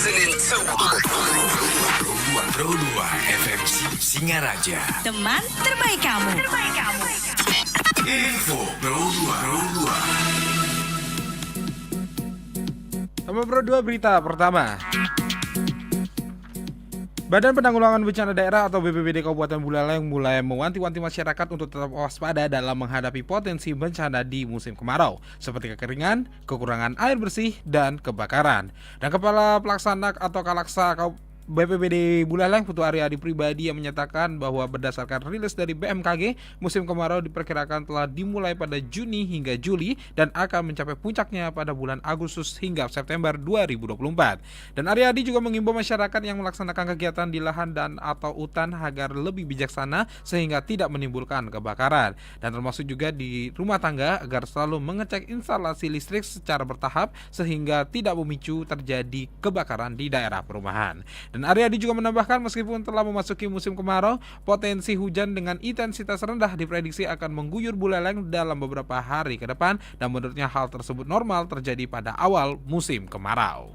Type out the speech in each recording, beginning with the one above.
listening to Pro 2 FM Singaraja. Teman terbaik kamu. Info Pro 2. Sama Pro 2 berita pertama. Badan Penanggulangan Bencana Daerah atau BPBD Kabupaten Buleleng mulai mewanti-wanti masyarakat untuk tetap waspada dalam menghadapi potensi bencana di musim kemarau, seperti kekeringan, kekurangan air bersih, dan kebakaran. Dan Kepala Pelaksana atau Kalaksa BPBD Buleleng Putu Aryadi Pribadi yang menyatakan bahwa berdasarkan rilis dari BMKG, musim kemarau diperkirakan telah dimulai pada Juni hingga Juli dan akan mencapai puncaknya pada bulan Agustus hingga September 2024. Dan Aryadi juga mengimbau masyarakat yang melaksanakan kegiatan di lahan dan atau hutan agar lebih bijaksana sehingga tidak menimbulkan kebakaran. Dan termasuk juga di rumah tangga agar selalu mengecek instalasi listrik secara bertahap sehingga tidak memicu terjadi kebakaran di daerah perumahan. Dan Aryadi juga menambahkan meskipun telah memasuki musim kemarau, potensi hujan dengan intensitas rendah diprediksi akan mengguyur Buleleng dalam beberapa hari ke depan dan menurutnya hal tersebut normal terjadi pada awal musim kemarau.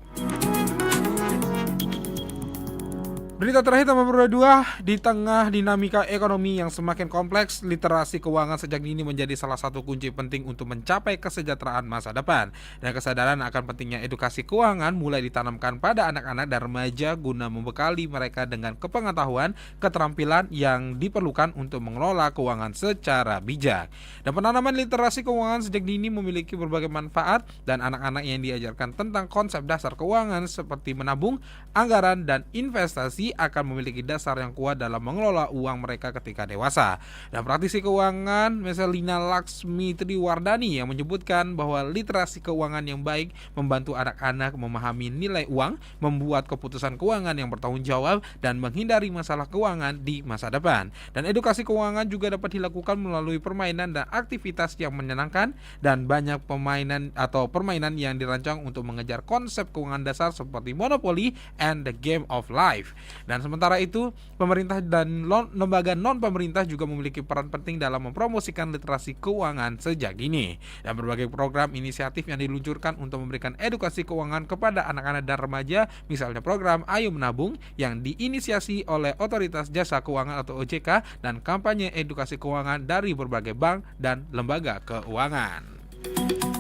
Berita terakhir nomor 2, di tengah dinamika ekonomi yang semakin kompleks, literasi keuangan sejak dini menjadi salah satu kunci penting untuk mencapai kesejahteraan masa depan. Dan kesadaran akan pentingnya edukasi keuangan mulai ditanamkan pada anak-anak dan remaja guna membekali mereka dengan kepengetahuan, keterampilan yang diperlukan untuk mengelola keuangan secara bijak. Dan penanaman literasi keuangan sejak dini memiliki berbagai manfaat dan anak-anak yang diajarkan tentang konsep dasar keuangan seperti menabung, anggaran, dan investasi akan memiliki dasar yang kuat dalam mengelola uang mereka ketika dewasa. Dan praktisi keuangan Meselina Laksmi Triwardani yang menyebutkan bahwa literasi keuangan yang baik membantu anak-anak memahami nilai uang, membuat keputusan keuangan yang bertanggung jawab, dan menghindari masalah keuangan di masa depan. Dan edukasi keuangan juga dapat dilakukan melalui permainan dan aktivitas yang menyenangkan, dan banyak permainan yang dirancang untuk mengejar konsep keuangan dasar seperti Monopoly and the Game of Life. Dan sementara itu, pemerintah dan lembaga non-pemerintah juga memiliki peran penting dalam mempromosikan literasi keuangan sejak dini. Dan berbagai program inisiatif yang diluncurkan untuk memberikan edukasi keuangan kepada anak-anak dan remaja, misalnya program Ayo Menabung yang diinisiasi oleh Otoritas Jasa Keuangan atau OJK dan kampanye edukasi keuangan dari berbagai bank dan lembaga keuangan.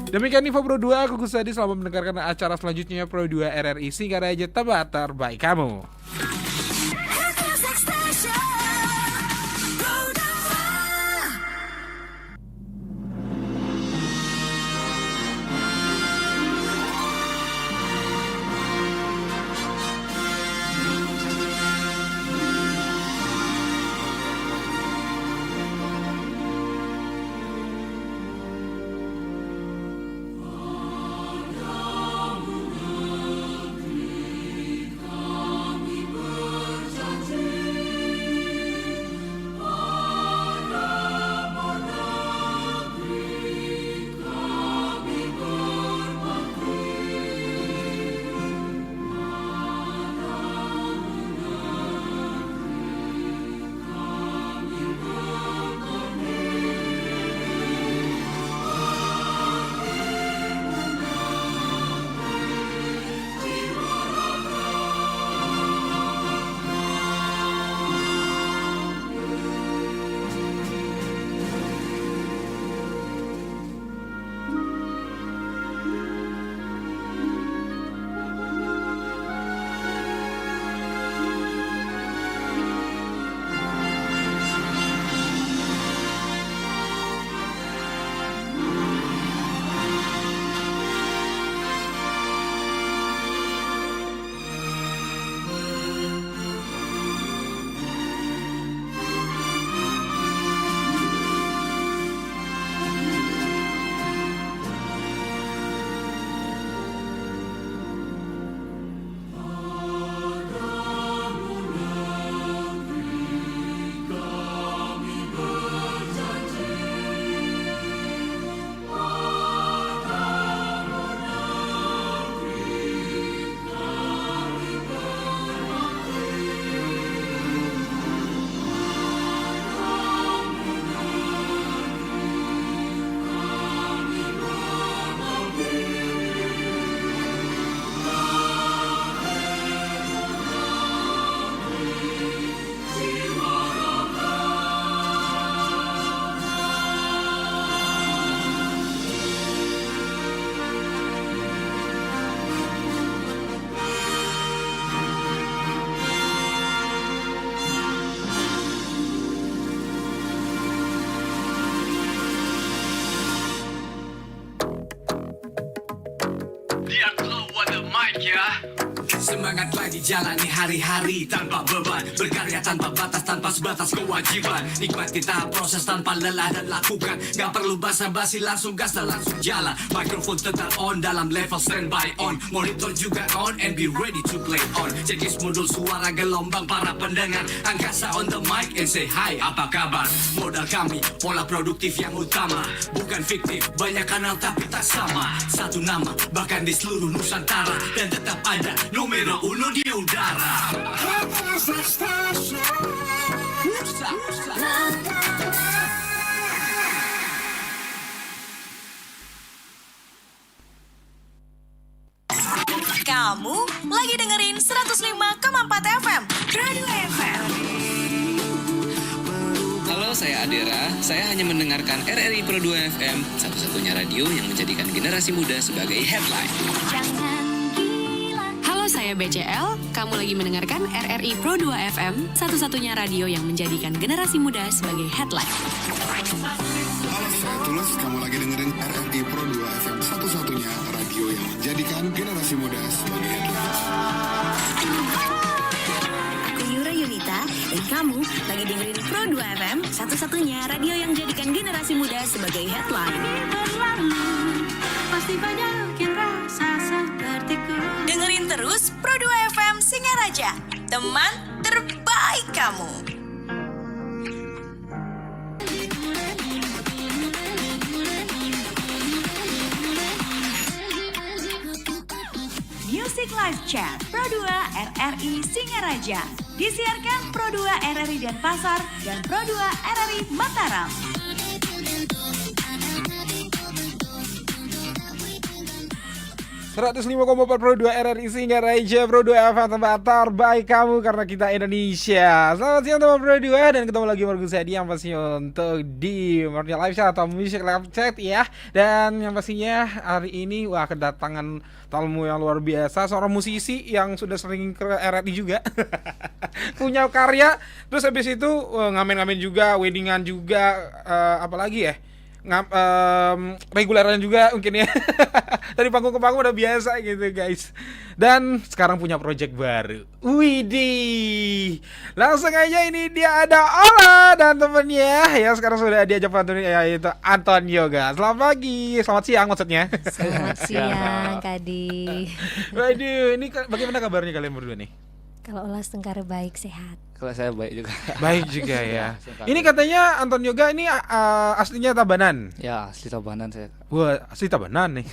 Demikian info Pro 2, aku Gusadi, selamat mendengarkan acara selanjutnya Pro 2 RRI Singaraja, tempat terbaik kamu. Dia blow on the mic ya. Semangat lagi jalani hari-hari tanpa beban, berkarya tanpa batas, tanpa sebatas kewajiban. Nikmati tahap proses tanpa lelah dan lakukan. Gak perlu basa-basi, langsung gas dan langsung jalan. Mikrofon tetap on dalam level standby on. Monitor juga on and be ready to play on. Cekis modul suara gelombang para pendengar. Angkasa on the mic and say hi, apa kabar? Modal kami, pola produktif yang utama. Bukan fiktif, banyak kanal tapi tak sama. Satu nama, bahkan di seluruh Nusantara. Dan tetap ada numero uno di udara. Kamu lagi dengerin 105,4 FM Radio FM. Halo, saya Adera. Saya hanya mendengarkan RRI Pro 2 FM, satu-satunya radio yang menjadikan generasi muda sebagai headline. Halo, saya BCL. Kamu lagi mendengarkan RRI Pro 2 FM, satu-satunya radio yang menjadikan generasi muda sebagai headline. Halo, saya Tulus. Kamu lagi dengerin RRI Pro 2 FM, satu-satunya radio yang menjadikan generasi muda sebagai headline. Aku Yura Yunita dan kamu lagi dengerin Pro 2 FM, satu-satunya radio yang menjadikan generasi muda sebagai headline. Pasti banyak yang rasa sepertiku. Dengerin terus Pro 2 FM Singaraja, teman terbaik kamu. Music Live Chat Pro 2 RRI Singaraja. Disiarkan Pro 2 RRI Denpasar dan Pro 2 RRI Mataram. Seratus 105,4 Pro 2 RRI Singaraja, Pro 2 FM tempat terbaik kamu karena kita Indonesia. Selamat siang teman Pro 2 dan ketemu lagi bersama saya yang pastinya untuk di Morning Live Chat atau Music Live Chat ya. Dan yang pastinya hari ini kedatangan tamu yang luar biasa, seorang musisi yang sudah sering ke RRI juga. Punya karya, terus habis itu ngamen-ngamen juga, weddingan juga, apalagi ya? Reguleran juga mungkin ya. Dari panggung ke panggung udah biasa gitu guys. Dan sekarang punya project baru. Widih. Langsung aja ini dia ada Ola dan temennya ya sekarang sudah diajak pantun yaitu Anton Yoga. Selamat pagi, selamat siang maksudnya. Selamat siang, Kadi. Waduh, ini bagaimana kabarnya kalian berdua nih? Kalau Olah Tengkar baik, sehat. Kalau saya baik juga. Baik juga ya. Ini katanya Anton Yoga ini aslinya Tabanan. Ya, asli Tabanan saya. Wah, asli Tabanan nih.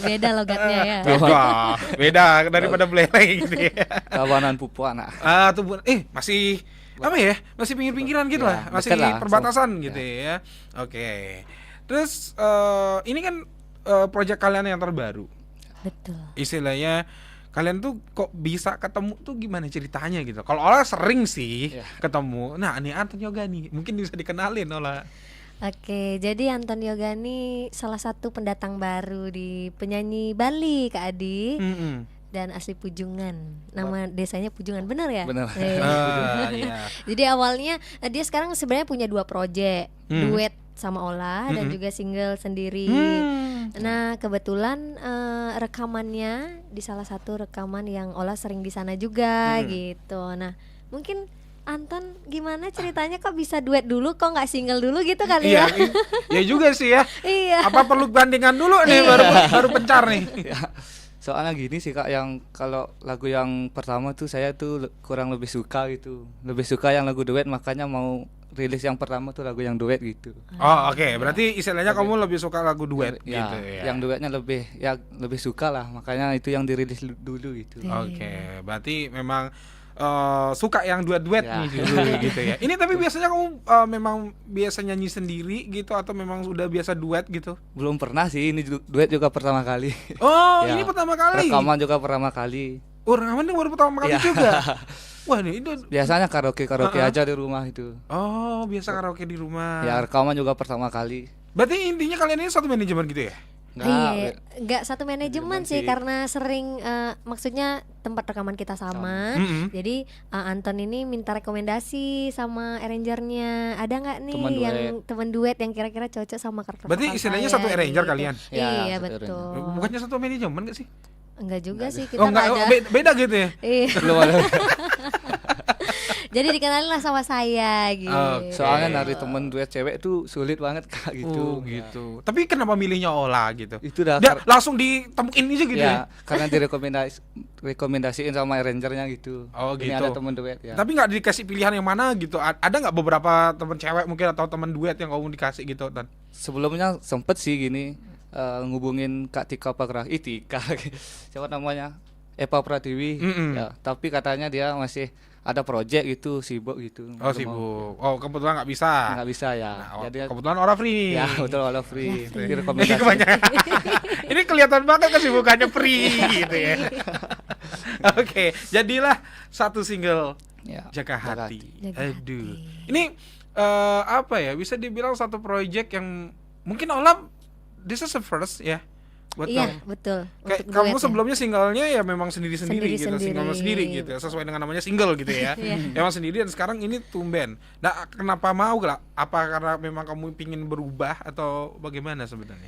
Beda logatnya ya. Beda daripada belereng gitu ya. Tabanan Pupu anak. Tuh masih apa ya? Masih pinggir-pinggiran gitu Ya, lah. Masih dekat lah. perbatasan gitu ya. Oke. Terus ini kan proyek kalian yang terbaru. Betul. Istilahnya kalian tuh kok bisa ketemu tuh gimana ceritanya gitu? Kalau Ola sering sih ketemu. Nah, ini Anton Yoga nih, mungkin bisa dikenalin Ola. Oke, jadi Anton Yoga ini salah satu pendatang baru di penyanyi Bali, Kak Adi. Dan asli Pujungan. Nama desanya Pujungan, benar ya? Benar. Iya. Jadi awalnya dia sekarang sebenarnya punya 2 proyek, duet sama Ola dan juga single sendiri. Nah, kebetulan rekamannya di salah satu rekaman yang Ola sering di sana juga gitu. Nah, mungkin Anton gimana ceritanya kok bisa duet dulu, kok nggak single dulu gitu kali ya? Iya juga sih ya. Iya. Apa perlu bandingan dulu nih baru pencar nih? Ya, soalnya gini sih Kak, yang kalau lagu yang pertama tuh saya tuh kurang lebih suka gitu. Lebih suka yang lagu duet, makanya mau rilis yang pertama tuh lagu yang duet gitu. Oh, oke. Berarti istilahnya kamu lebih suka lagu duet Ya, gitu ya. yang duetnya lebih suka lah, makanya itu yang dirilis dulu gitu. Oke, berarti memang suka yang duet-duet Ya. nih dulu gitu ya. Ini tapi biasanya kamu memang biasa nyanyi sendiri gitu atau memang sudah biasa duet gitu? Belum pernah sih, ini duet juga pertama kali. Oh, Ya, ini pertama kali. Rekaman juga pertama kali. Oh, rekaman ini baru pertama kali Ya. juga. Wah, nih itu. Biasanya karaoke aja di rumah itu. Oh, biasa karaoke di rumah. Ya, rekaman juga pertama kali. Berarti intinya kalian ini satu manajemen gitu ya? Enggak satu manajemen sih karena sering maksudnya tempat rekaman kita sama. Jadi Anton ini minta rekomendasi sama arrangernya. Ada nggak nih teman duet yang kira-kira cocok sama karakter Berarti vokal istilahnya saya, satu arranger gitu. kalian? Iya satu betul. Bukannya satu manajemen gak sih? Enggak juga sih kita Oh enggak, ada. beda gitu ya? Iya. Belum ada. Jadi dikenalin lah sama saya gitu. Soalnya dari temen duet cewek tuh sulit banget Kak gitu. Oh gitu. Tapi kenapa milihnya Ola gitu? Itu dah Dia langsung ditemuin aja gitu ya? karena direkomendasiin sama arrangernya gitu. Oh Ini gitu. ada temen duet ya. Tapi nggak dikasih pilihan yang mana gitu? Ada nggak beberapa teman cewek mungkin atau teman duet yang kamu dikasih gitu Dan? Sebelumnya sempet sih gini ngubungin Kak Tika Tika siapa namanya Eva Pratiwi ya, tapi katanya dia masih ada project gitu, sibuk gitu. Oh sibuk. Oh kebetulan nggak bisa. Nggak bisa ya. Nah, Jadi kebetulan orang free. ya betul kalau free. Jadi Ini rekomendasi. kebanyakan. Ini kelihatan banget kesibukannya free gitu ya. Oke, jadilah satu single Ya, Jaga Hati. Jaga Aduh. Hati. Ini apa ya? Bisa dibilang satu project yang mungkin Ola this is the first ya. Buat Iya kamu. betul. Kayak Untuk kamu duetnya. sebelumnya singlenya ya memang sendiri-sendiri gitu, Sendiri-sendiri. single sendiri gitu, sesuai dengan namanya single gitu ya. Memang sendiri dan sekarang ini tumben. Nah, kenapa mau lah? Apa karena memang kamu pingin berubah atau bagaimana sebenarnya?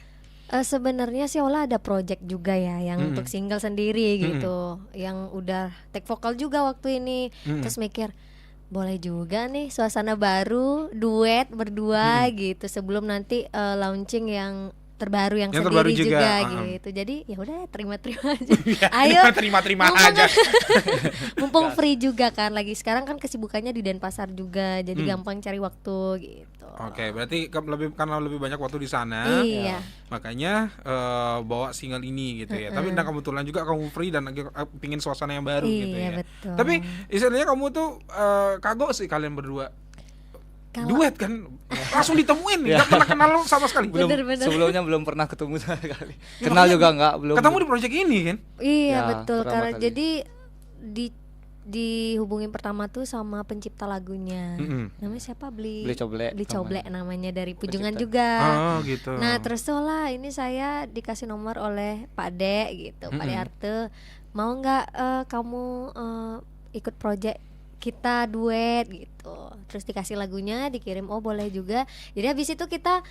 Sebenarnya sih Ola ada project juga ya yang untuk single sendiri gitu, yang udah take vokal juga waktu ini. Terus mikir boleh juga nih suasana baru duet berdua gitu sebelum nanti launching yang terbaru yang terbaru sendiri juga, juga gitu. Jadi ya udah terima aja. Ayo terima mumpung- aja. mumpung free juga kan lagi sekarang kan kesibukannya di Denpasar juga jadi gampang cari waktu gitu. Oke, berarti karena lebih banyak waktu di sana. Iya. Makanya bawa single ini gitu ya. Tapi dan kebetulan juga kamu free dan lagi pingin suasana yang baru gitu Iya, ya. betul. Tapi istilahnya kamu tuh kagok sih kalian berdua. Kalau- Duet kan langsung ditemuin nggak pernah kenal lu sama sekali. Bener-bener. Sebelumnya belum pernah ketemu sama sekali. Kenal juga enggak, belum. Ketemu di project ini kan? Iya Ya, betul pertama karena kali. jadi dihubungin pertama tuh sama pencipta lagunya. Namanya siapa? Beli Coblek Beli Coblek namanya dari Pujungan Pencipta. juga. Oh gitu. Nah terus tuh lah ini saya dikasih nomor oleh Pak De gitu, Pak De Arte. Mau nggak kamu ikut project kita duet gitu. Terus dikasih lagunya, dikirim oh boleh juga. Jadi habis itu kita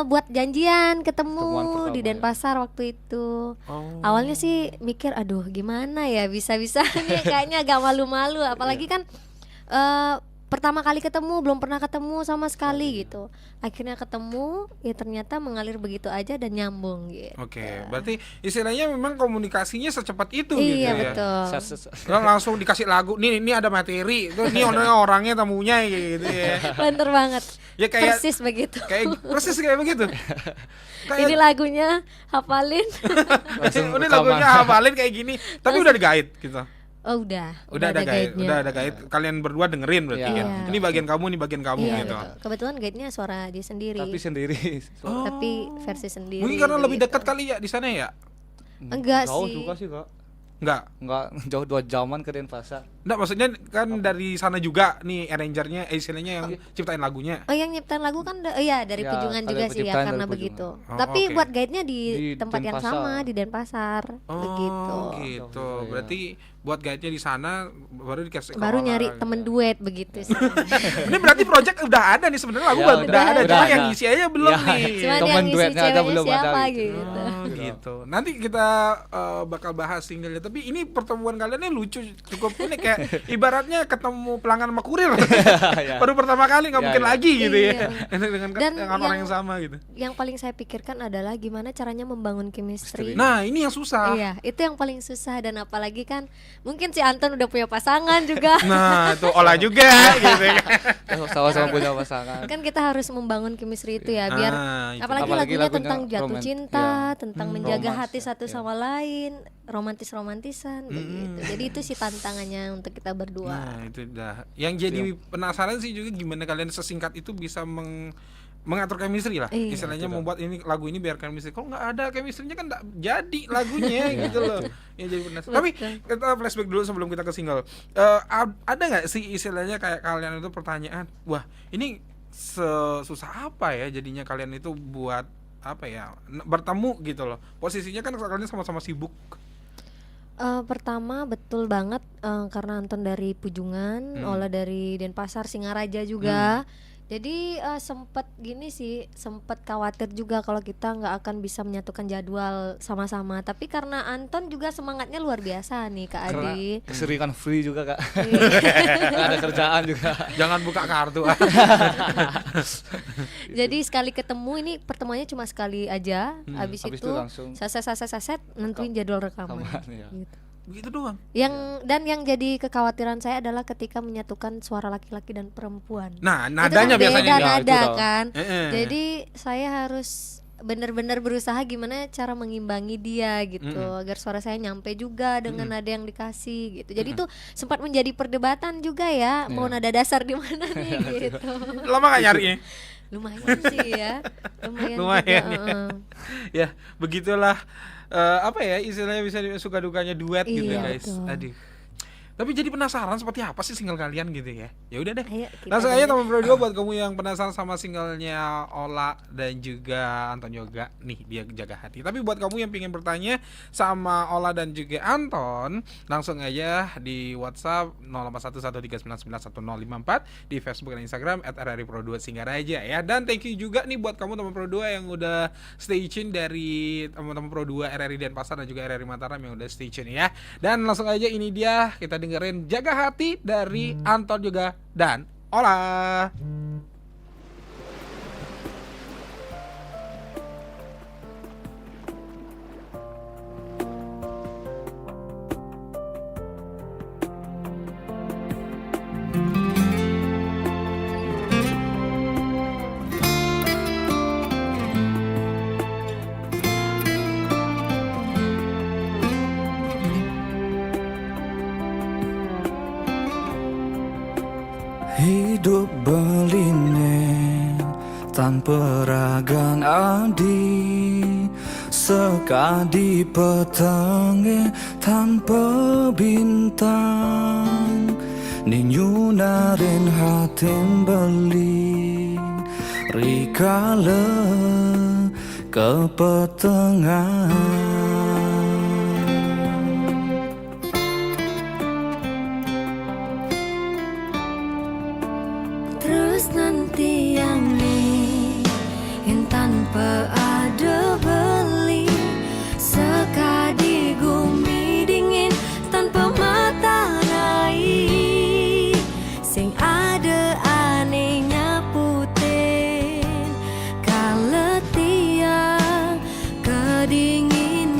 buat janjian ketemu Ketemuan pertama, di Denpasar waktu itu. Oh. Awalnya sih mikir aduh gimana ya bisa-bisa nih kayaknya agak malu-malu apalagi kan pertama kali ketemu belum pernah ketemu sama sekali gitu. Akhirnya ketemu ya ternyata mengalir begitu aja dan nyambung gitu. Oke, berarti istilahnya memang komunikasinya secepat itu gitu Iya ya. betul. Langsung dikasih lagu, nih ini ada materi, tuh ini orangnya tamunya gitu ya. Bener banget. Ya kayak Persis begitu. persis kayak begitu. Ini lagunya hafalin. Udah lagunya hafalin kayak gini, tapi udah di-guide gitu. Oh udah Udah ada guide, guide-nya. udah ada guide. Kalian berdua dengerin berarti Iya. kan. Ini bagian kamu, ini bagian kamu Iya gitu. betul. Kebetulan guide-nya suara dia sendiri. tapi sendiri. Tapi versi sendiri. Mungkin karena lebih gitu. dekat kali ya di sana ya. Enggak Jauh sih. juga sih, Kak. Enggak. Jauh 2 jaman ke Denpasar. Enggak, maksudnya kan dari sana juga nih arrangernya, istilahnya yang ciptain lagunya. Oh yang nyiptain lagu kan iya dari Ya, Pujungan kalau juga sih ya penciptaan karena dari begitu. Pujungan. Oh, Tapi oke. buat guide-nya di Di tempat yang Denpasar. sama di Denpasar begitu. Gitu. Iya. Berarti buat guide-nya di sana baru dikasih ke Baru Ola nyari gitu. temen duet begitu sih. Ini berarti project udah ada nih sebenarnya lagu Ya, udah udah ada, ada. cuma yang ngisi aja belum Ya, nih. Cuman Temen yang ngisi duetnya aja ceweknya belum ada siapa gitu. gitu. Oh, gitu. Nanti kita bakal bahas singlenya. Tapi ini pertemuan kalian ini lucu, cukup ini kayak ibaratnya ketemu pelanggan sama kurir. Baru pertama kali nggak Ya, mungkin ya. lagi gitu ya. Iya. dengan orang yang sama gitu. Yang paling saya pikirkan adalah gimana caranya membangun chemistry. Nah, ini yang susah. Iya, itu yang paling susah dan apalagi kan mungkin si Anton udah punya pasangan juga. Nah, itu Ola juga gitu ya. Sama-sama punya pasangan. Kan kita harus membangun chemistry itu ya biar Itu. apalagi Apalagi lagunya lagunya tentang jatuh roman- cinta, ya. tentang menjaga Romance, hati satu ya. sama lain, romantisan begitu. Jadi itu sih tantangannya untuk kita berdua. Nah, itu dah. Yang jadi penasaran sih juga gimana kalian sesingkat itu bisa mengatur chemistry lah. Iya. Istilahnya membuat ini lagu ini biar chemistry. Kalau nggak ada chemistry-nya kan nggak jadi lagunya gitu loh. Ya jadi penasaran. Tapi kita flashback dulu sebelum kita ke single. Ada nggak sih istilahnya kayak kalian itu pertanyaan, wah ini susah apa ya jadinya kalian itu buat bertemu gitu loh. Posisinya kan kalian sama-sama sibuk. Pertama betul banget, karena Anton dari Pujungan, Ola dari Denpasar, Singaraja juga. Jadi sempet khawatir juga kalau kita nggak akan bisa menyatukan jadwal sama-sama. Tapi karena Anton juga semangatnya luar biasa nih Kak Karena Adi. keseringan free juga Kak. Iya. Nggak ada kerjaan juga. Jangan buka kartu. Jadi sekali ketemu ini pertemuannya cuma sekali aja. Habis Habis itu itu langsung saset nentuin jadwal rekaman. ya. Gitu. Begitu doang. Yang jadi kekhawatiran saya adalah ketika menyatukan suara laki-laki dan perempuan. Nah, Itu nadanya kan biasanya beda Ya, itu nada tahu. kan. Jadi Jadi saya harus benar-benar berusaha gimana cara mengimbangi dia gitu agar suara saya nyampe juga dengan nada yang dikasih gitu. Jadi itu sempat menjadi perdebatan juga ya, mau nada dasar di mana nih gitu. lama gak nyarinya? Lumayan sih ya. Lumayan Lumayan juga. ya. Ya, begitulah istilahnya bisa suka dukanya duet gitu Iya, guys. betul. Aduh. Tapi jadi penasaran seperti apa sih single kalian gitu ya? Ya udah deh. Ayo, kita Langsung aja dengerin. teman Pro 2 buat kamu yang penasaran sama singlenya Ola dan juga Anton Yoga nih, dia Jaga Hati. Tapi buat kamu yang pengen bertanya sama Ola dan juga Anton, langsung aja di WhatsApp 081139911054, di Facebook dan Instagram @RRI Pro 2 Singaraja ya. Dan thank you juga nih buat kamu teman Pro 2 yang udah stay tune dari teman-teman Pro 2 RRI Denpasar dan juga RRI Mataram yang udah stay tune ya. Dan langsung aja ini dia, kita dengerin Jaga Hati dari Anton juga dan Ola. Hidup beline tanpa ragan adi, sekadi petenge tanpa bintang, ninyunarin hatim beli rikala ke petengan. Terus nanti yang nih yang tanpa ada beli, sekadi gumi dingin tanpa matahari, sing ada anehnya putih kala tiang kedinginan.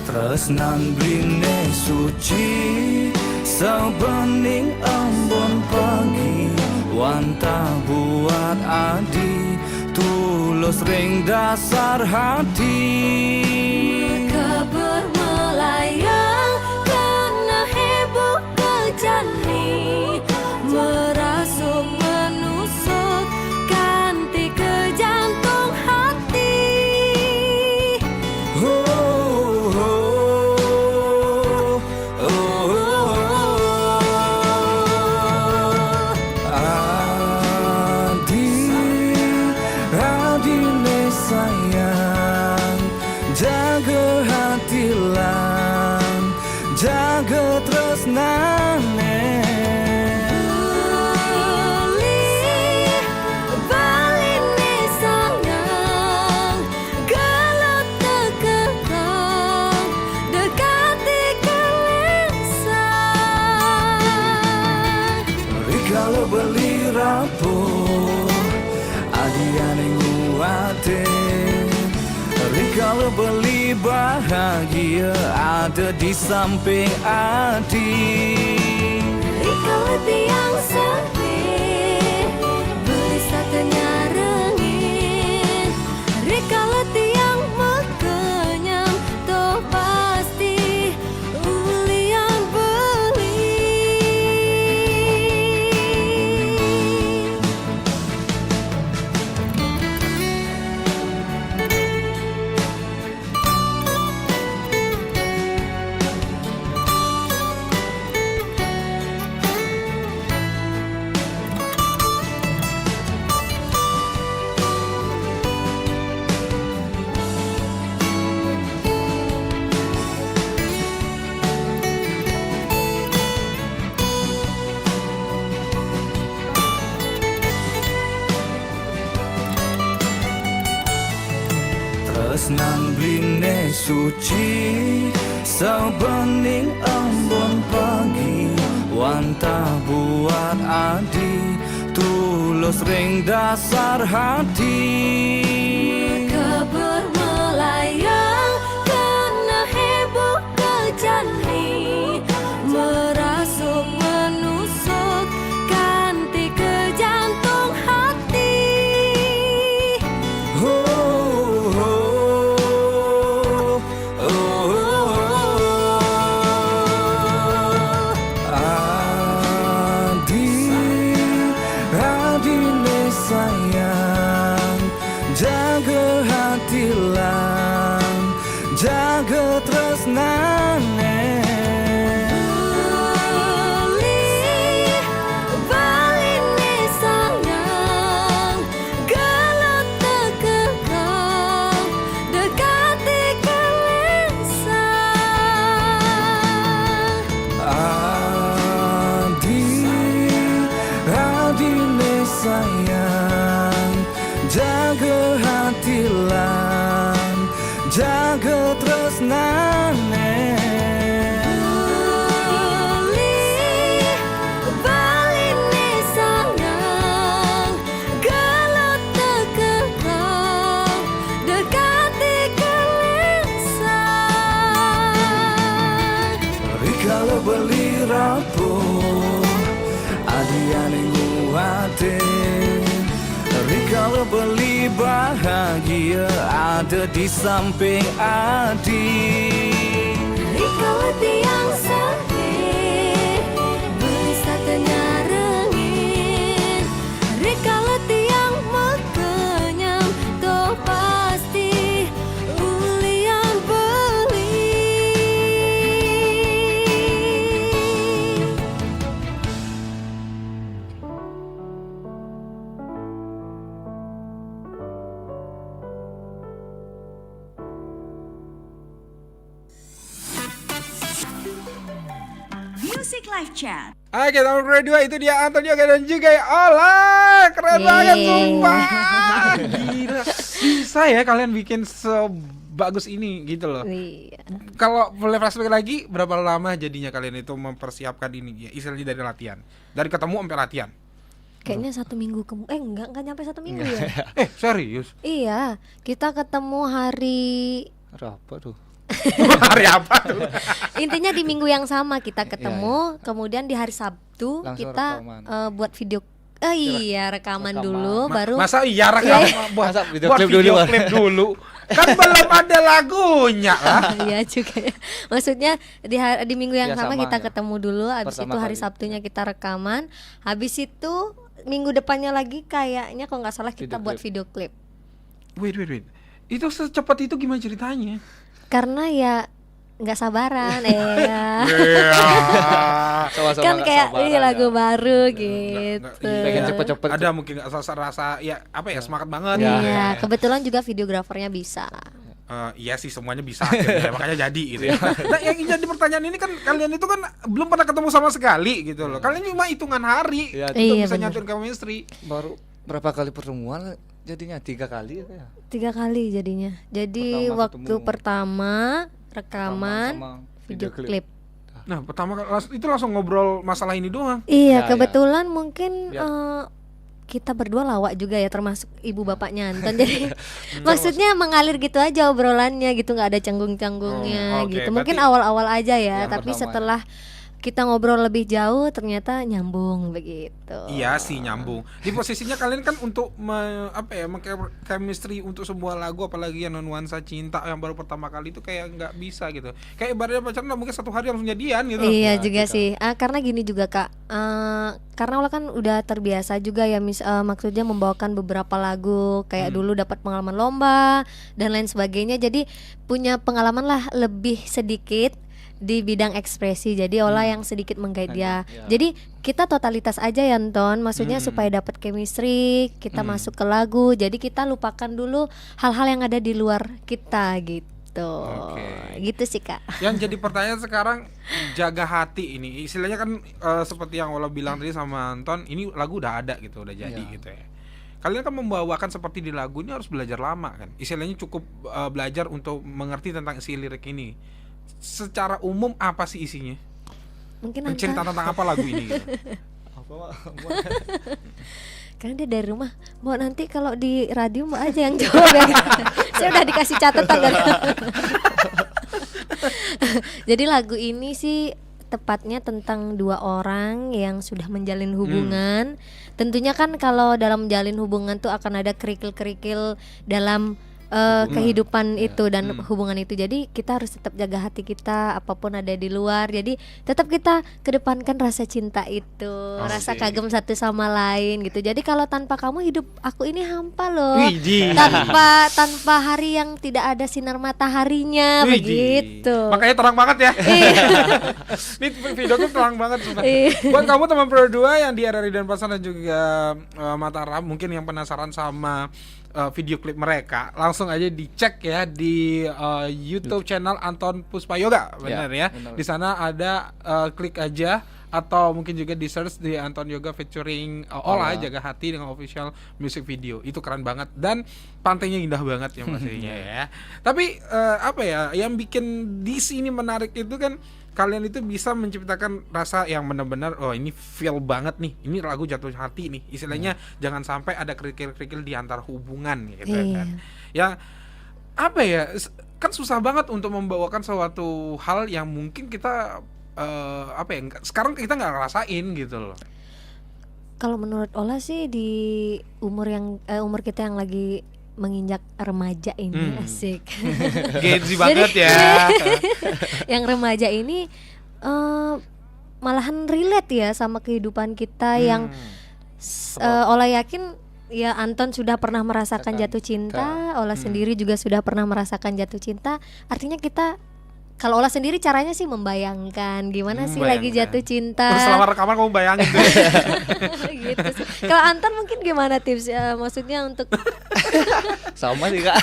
Tresnan bline suci sebening embun pagi, wanta buat adi tulus ring dasar hati. Maka bermelayang karena heboh kejani, merasuk menusuk kanti ke jantung hati. Oh, oh, oh, oh. Adile sayang, jaga hati lang, jaga tresnane. Baline sayang, gelut tekekang, dekati kelesang. Rikala beli rapor, adiane nguate. Rikala beli bahagia, ada di samping adi. Rikala tiang sedih, beli satenya rengin. Rikala tiang mekenyang, toh pasti ulian beli. tresnan bline suci sebening embun pagi wantah buat adi tulus ring dasar hati Kebur melayang kena heboh kejani merasuk menusuk kanti ke jantung hati Adine sayang jaga hati lang jaga tresnane Baline sayang gelut tekekang dekati kelesang Adine sayang jaga hati lang jaga tresnane Baline sayang gelut tekekang dekati kelesang Rikala beli rapuh adiane nguate Rikala beli bahagia ada di samping adi Rikala tiang sedih beli satenya rengin Rikala tiang mekenyang toh pasti ulian beli Music Live Chat. Oke, nomor kedua itu dia Anton Yoga dan juga Ola. Keren banget sumpah. Gila. Bisa ya kalian bikin sebagus ini gitu loh. Iya. Kalau boleh flashback lagi, berapa lama jadinya kalian itu mempersiapkan ini ya? Istilahnya dari latihan. Dari ketemu sampai latihan. Kayaknya 1 minggu enggak nyampe 1 minggu ya. Serius? Iya, kita ketemu hari Apa tuh? Hari apa tuh? intinya di minggu yang sama kita ketemu, kemudian di hari Sabtu Langsung kita rekaman. buat video rekaman dulu baru Masa iya rekaman buat video buat klip video dulu. klip dulu. Kan belum ada lagunya lah. Iya juga ya. Maksudnya di minggu yang Ya, sama sama kita ya. ketemu dulu, habis Pertama itu hari kali. Sabtunya kita rekaman, habis itu minggu depannya lagi kayaknya kalau nggak salah kita Video buat klip. video klip. Wait. Itu secepat itu gimana ceritanya? Karena ya nggak sabaran Sama-sama kan nggak kayak sabaran ini lagu ya. baru Nggak, gitu. iya. Pengen cepet-cepet. Ada mungkin rasa ya apa ya semangat banget. Ya. Iya, kebetulan juga videografernya bisa. Iya sih semuanya bisa akhirnya, makanya jadi gitu ya. Nah yang jadi pertanyaan ini kan kalian itu kan belum pernah ketemu sama sekali gitu loh. Kalian cuma hitungan hari Iya, untuk iya, bisa bener. nyatuin chemistry. Baru berapa kali pertemuan jadinya 3 kali ya? 3 kali jadinya. Jadi Pertama waktu ketemu. pertama rekaman Sama video klip. Nah pertama itu langsung ngobrol masalah ini doang. Iya, Ya, kebetulan mungkin Ya. kita berdua lawak juga ya, termasuk ibu bapaknya Anton. Jadi maksudnya mengalir gitu aja obrolannya gitu, nggak ada canggung-canggungnya Oke, gitu. berarti- Mungkin awal-awal aja ya, Yang tapi pertama setelah kita ngobrol lebih jauh ternyata nyambung begitu. Iya sih nyambung. Di posisinya kalian kan untuk chemistry untuk sebuah lagu apalagi yang nuansa cinta yang baru pertama kali itu kayak nggak bisa gitu. Kayak ibaratnya pacaran mungkin 1 hari langsung jadian gitu. Iya Ya, juga kita- sih. Karena gini juga Kak, karena Allah kan udah terbiasa juga ya, maksudnya membawakan beberapa lagu kayak dulu dapat pengalaman lomba dan lain sebagainya. Jadi punya pengalaman lah lebih sedikit di bidang ekspresi. Jadi Ola yang sedikit menggait dia. Ya. Jadi kita totalitas aja ya Anton. Maksudnya supaya dapat chemistry, kita masuk ke lagu. Jadi kita lupakan dulu hal-hal yang ada di luar kita gitu. Oke. Gitu sih Kak. Yang jadi pertanyaan sekarang jaga hati ini istilahnya kan seperti yang Ola bilang tadi sama Anton, ini lagu udah ada gitu, udah jadi Iya. gitu ya. kalian kan membawakan seperti di lagu ini harus belajar lama kan. Istilahnya cukup belajar untuk mengerti tentang isi lirik ini. Secara umum apa sih isinya? Mungkin Mencerita tentang apa lagu ini gitu? Karena dia dari rumah, mau nanti kalau di radio mau aja yang jawab ya. Saya udah dikasih catatan dari. Jadi lagu ini sih tepatnya tentang dua orang yang sudah menjalin hubungan. Tentunya kan kalau dalam menjalin hubungan tuh akan ada kerikil-kerikil dalam kehidupan itu dan hubungan itu. Jadi kita harus tetap jaga hati kita apapun ada di luar. Jadi tetap kita kedepankan rasa cinta itu, rasa kagum satu sama lain gitu. Jadi kalau tanpa kamu hidup aku ini hampa loh. Tanpa hari yang tidak ada sinar mataharinya begitu. Makanya terang banget ya. Ini video tuh terang banget sumpah. Buat kamu teman Pro 2 yang di RRI Denpasar dan juga Mataram, mungkin yang penasaran sama video klip mereka, langsung aja dicek ya di YouTube channel Anton Puspayoga, benar ya. Di sana ada klik aja atau mungkin juga di search di Anton Yoga featuring Ola Jaga Hati dengan official music video. Itu keren banget dan pantainya indah banget ya maksudnya ya. Tapi apa ya yang bikin di sini menarik itu kan kalian itu bisa menciptakan rasa yang benar-benar ini feel banget nih, ini lagu jatuh hati nih istilahnya. Jangan sampai ada kerikil-kerikil di antar hubungan gitu kan ya. Apa ya, kan susah banget untuk membawakan suatu hal yang mungkin kita apa ya sekarang kita nggak ngerasain gitu loh. Kalau menurut Ola sih di umur kita yang lagi menginjak remaja ini asik. Gen Z banget ya. Yang remaja ini malahan relate ya sama kehidupan kita yang Ola yakin ya Anton sudah pernah merasakan jatuh cinta, Ola sendiri juga sudah pernah merasakan jatuh cinta. Artinya kita kalau Ola sendiri caranya sih membayangkan gimana sih lagi jatuh cinta. Terus selama rekaman kamu bayangin tuh. Gitu sih. Kalau Anton mungkin gimana tips maksudnya untuk sama sih Kak.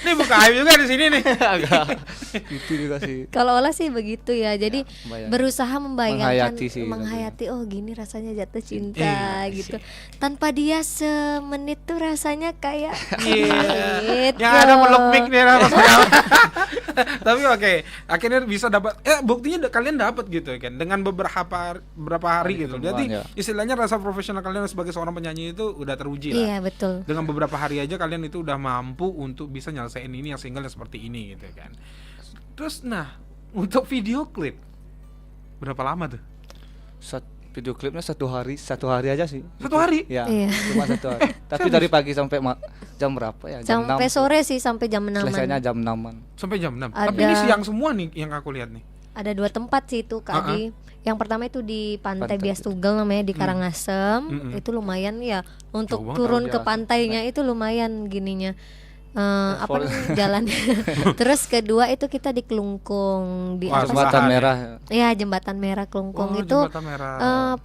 Ini buka aib juga di sini nih. Agak gitu juga sih. Kalau Ola sih begitu ya. Jadi berusaha membayangkan, menghayati oh gini rasanya jatuh cinta gitu. Tanpa dia semenit tuh rasanya kayak gitu. Yang ada meluk mic nih Tapi oke, akhirnya bisa dapat buktinya kalian dapat gitu kan dengan beberapa hari gitu. Jadi istilahnya rasa profesional kalian sebagai seorang penyanyi itu udah teruji lah. Iya, betul. Dengan beberapa hari aja kalian itu udah mampu untuk bisa nyelesain ini yang single yang seperti ini gitu kan. Terus untuk video klip berapa lama tuh? Video klipnya satu hari aja sih. Satu hari? Ya, cuma 1 hari. Tapi dari pagi sampai jam berapa ya? Sampai 6. Sore sih, sampai jam 6. Selesainya jam 6-an. Sampai jam 6. Tapi ini siang semua nih yang aku lihat nih. Ada 2 tempat sih itu Kak Adi. Yang pertama itu di Pantai Bias Tugel namanya di Karangasem. Itu lumayan ya untuk turun ke pantainya itu lumayan gininya. Jalannya. Terus kedua itu kita di Kelungkung di Jembatan Merah. Ya, Jembatan Merah Kelungkung itu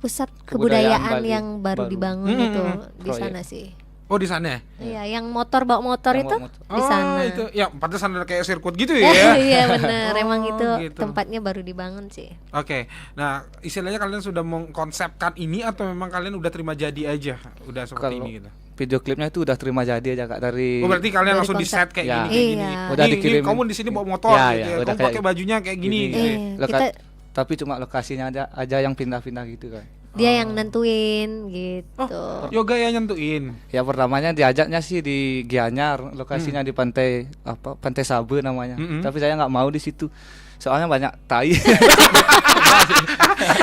pusat kebudayaan yang baru dibangun itu di sana sih. Oh di sana? Iya, yang bawa motor itu di sana. Itu ya pantesan ada kayak sirkuit gitu ya. Iya benar, emang itu gitu. Tempatnya baru dibangun sih. Oke. Nah, istilahnya kalian sudah mengkonsepkan ini atau memang kalian udah terima jadi aja? Udah seperti ini gitu. Video klipnya itu udah terima jadi aja Kak dari. Oh berarti kalian langsung di set kayak gini. Udah dikirim. Kamu di sini bawa motor gitu ya. Kamu pakai bajunya kayak gini gitu. Tapi cuma lokasinya aja yang pindah-pindah gitu kan. Dia yang nentuin gitu. Yoga yang nentuin. Ya pertamanya diajaknya sih di Gianyar, lokasinya di pantai Pantai Sabe namanya. Tapi saya nggak mau di situ. Soalnya banyak tai.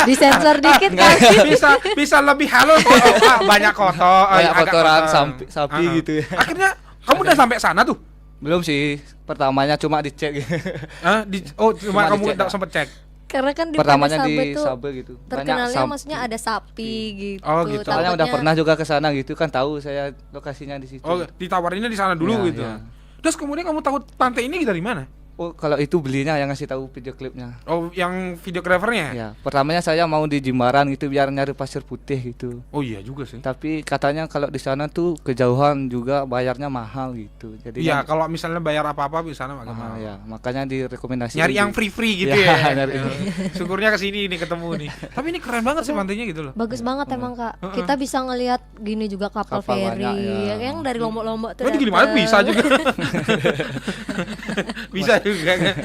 Disensor dikit kan. Bisa lebih halus. Banyak kotoran sapi gitu ya. Akhirnya kamu udah sampai sana tuh? Belum sih. Pertamanya cuma dicek. Cuma kamu udah sempet cek. Karena kan di pertamanya di Sabe gitu. Terkenalnya maksudnya ada sapi gitu. Oh gitu. Soalnya udah pernah juga ke sana gitu kan, tahu saya lokasinya di situ. Oh, ditawarinnya di sana dulu gitu. Ya. Terus kemudian kamu tahu pantai ini dari mana? Oh, kalau itu belinya yang ngasih tahu video klipnya. Oh, yang videografernya? Ya, pertamanya saya mau di Jimbaran gitu biar nyari pasir putih gitu. Oh iya juga sih. Tapi katanya kalau di sana tuh kejauhan juga bayarnya mahal gitu. Jadi Iya, kalau misalnya bayar apa-apa di sana agak mahal. ya, makanya direkomendasi Nyari yang free gitu ya. nyari. Syukurnya kesini nih ketemu nih. Tapi ini keren banget sih pantainya gitu loh. Bagus banget emang Kak. Kita bisa ngelihat gini juga kapal Kapal feri banyak, ya. yang dari Lombok-Lombok tuh. Oh, di Gilimanuk dateng. bisa juga. Bisa juga kan.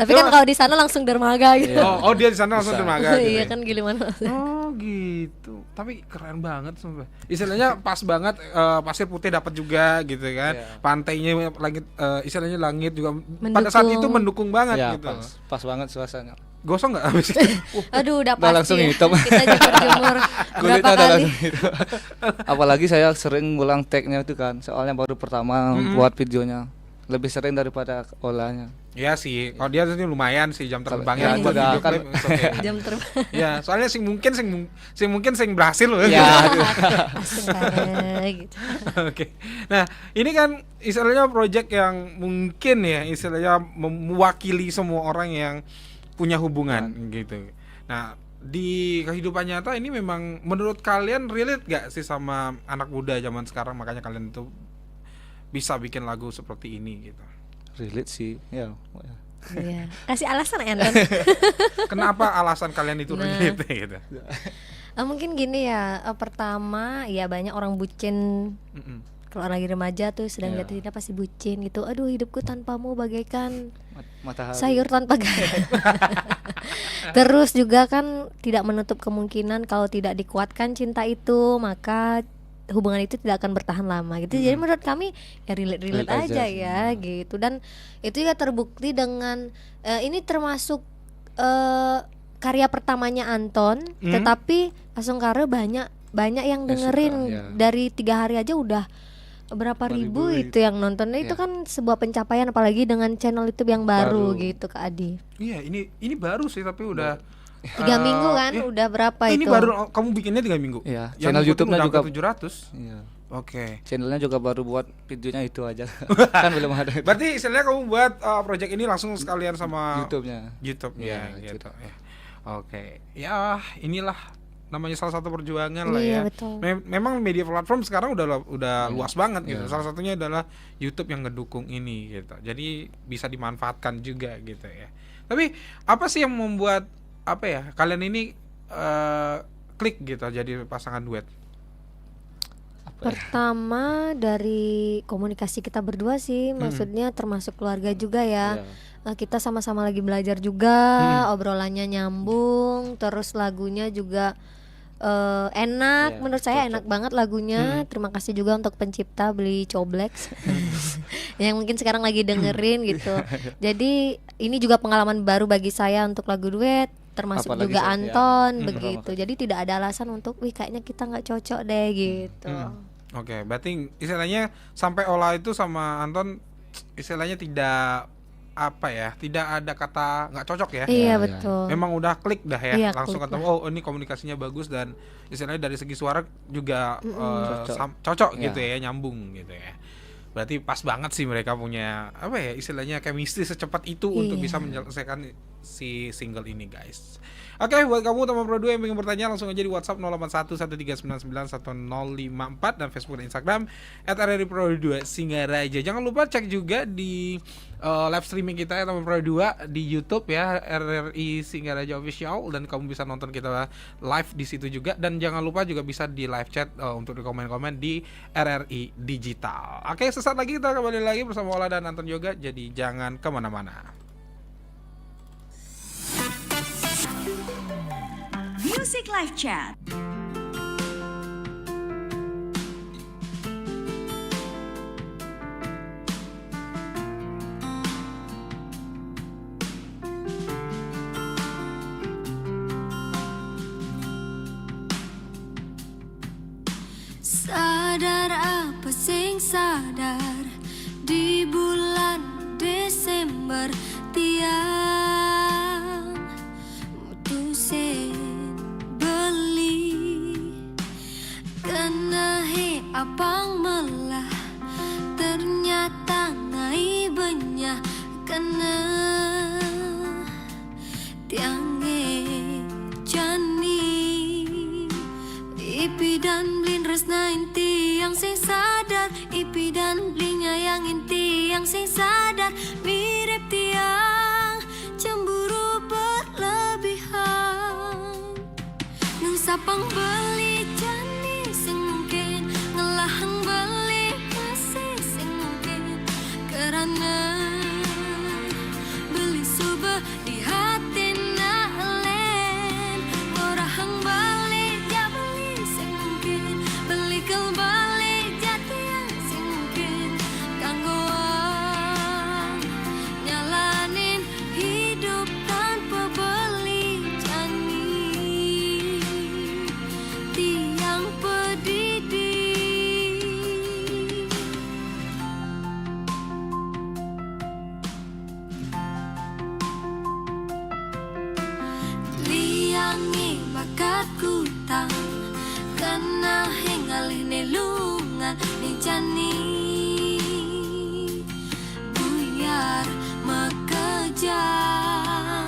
Tapi kan kalau di sana langsung dermaga gitu. Oh, dia di sana langsung dermaga gitu. Iya ya? kan Gilimanuk. Oh gitu, tapi keren banget sumpah. Istilahnya pas banget, pasir putih dapat juga gitu kan. Pantainya langit, istilahnya langit juga pada saat itu mendukung banget Ya, gitu. pas banget suasananya. Gosong nggak habis itu? Aduh, udah Udah pasti. langsung hitam. Kita jemur-jemur berapa Kulitnya udah kali. langsung hitam. Apalagi saya sering ngulang tag-nya itu kan, soalnya baru pertama buat videonya. Lebih sering daripada olahnya. Iya sih, kalau dia sih lumayan sih jam terbangnya ya, buat udah video kan. klip, it's okay. Jam terbang. Ya, soalnya sing mungkin berhasil loh. Ya, Langsung kare gitu. Oke. Nah, ini kan istilahnya project yang mungkin ya istilahnya mewakili semua orang yang punya hubungan gitu. Nah, di kehidupan nyata ini memang menurut kalian relate gak sih sama anak muda zaman sekarang, makanya kalian itu bisa bikin lagu seperti ini gitu. relate sih, ya. Iya. Kasih alasan ya, Anton. Kenapa alasan kalian itu Nah. relate gitu? Mungkin gini ya, pertama ya banyak orang bucin. Kalau lagi remaja tuh sedang jatuh cinta pasti bucin gitu. Aduh, hidupku tanpamu bagaikan Matahari. sayur tanpa garam. Terus juga kan tidak menutup kemungkinan kalau tidak dikuatkan cinta itu, maka hubungan itu tidak akan bertahan lama gitu. Jadi menurut kami ya relate Relate aja aja ya gitu. Dan itu juga terbukti dengan ini termasuk karya pertamanya Anton, tetapi langsung karena banyak yang dengerin suka, ya. dari 3 hari aja udah berapa ribu itu yang nonton. Itu kan sebuah pencapaian, apalagi dengan channel YouTube yang baru gitu Kak Adi. Iya, ini baru sih tapi udah 3 minggu kan udah berapa ini itu? baru kamu bikinnya 3 minggu. Iya, Yang channel ngikutin YouTube-nya udah juga 700. Iya. Oke. Channelnya juga baru buat videonya itu aja. Kan belum ada. Berarti istilahnya kamu buat project ini langsung sekalian sama YouTube-nya. YouTube-nya Iya, gitu ya. Oke. Ya, inilah namanya salah satu perjuangan lah Iya, ya. betul. Memang media platform sekarang udah luas banget gitu. Iya. Salah satunya adalah YouTube yang ngedukung ini gitu. Jadi bisa dimanfaatkan juga gitu ya. Tapi apa sih yang membuat apa ya kalian ini klik gitu jadi pasangan duet? Pertama dari komunikasi kita berdua sih, maksudnya termasuk keluarga juga ya. Kita sama-sama lagi belajar juga, obrolannya nyambung, terus lagunya juga enak. Iya, Menurut saya cocok. enak banget lagunya. Terima kasih juga untuk pencipta Beli Coblex yang mungkin sekarang lagi dengerin gitu. Jadi ini juga pengalaman baru bagi saya untuk lagu duet, termasuk Apalagi juga saya- Anton ya, begitu. Jadi tidak ada alasan untuk kayaknya kita nggak cocok deh gitu. Oke, berarti istilahnya sampai olah itu sama Anton istilahnya tidak apa ya, tidak ada kata nggak cocok ya. Iya betul. Memang udah klik dah ya, Iya, langsung klik ketemu. Oh, ini komunikasinya bagus dan istilahnya dari segi suara juga cocok gitu ya, nyambung gitu ya. Berarti pas banget sih mereka punya apa ya, istilahnya chemistry secepat itu untuk bisa menyelesaikan si single ini, guys. Oke, buat kamu teman Pro 2 yang ingin bertanya langsung aja di WhatsApp 0811399154 dan Facebook dan Instagram @RRI Pro 2 Singaraja. Jangan lupa cek juga di live streaming kita ya teman Pro 2 di YouTube ya, RRI Singaraja Official, dan kamu bisa nonton kita live di situ juga, dan jangan lupa juga bisa di live chat untuk di komen-komen di RRI Digital. Oke, sesaat lagi kita kembali lagi bersama Ola dan Anton Yoga, jadi jangan kemana-mana. Music Live Chat. Sadar apa sing sadar di bulan Desember tiang mutusin beli karena tiange jani ipi dan blin resna inti yang sing sadar ipi dan blin yang inti yang sing sadar mirip tiang cemburu berlebihan nung sapang beli jani sing mungkin ngelahang beli masih sing mungkin karena beli subah di hati nalen orahang balik ja beli sing mungkin beli kembali jati yang sing mungkin kanggoan nyalanin hidup tanpa beli jani tiang pedidi liangi bakat kutang kena hengalih nelungan ni jani buyar makejang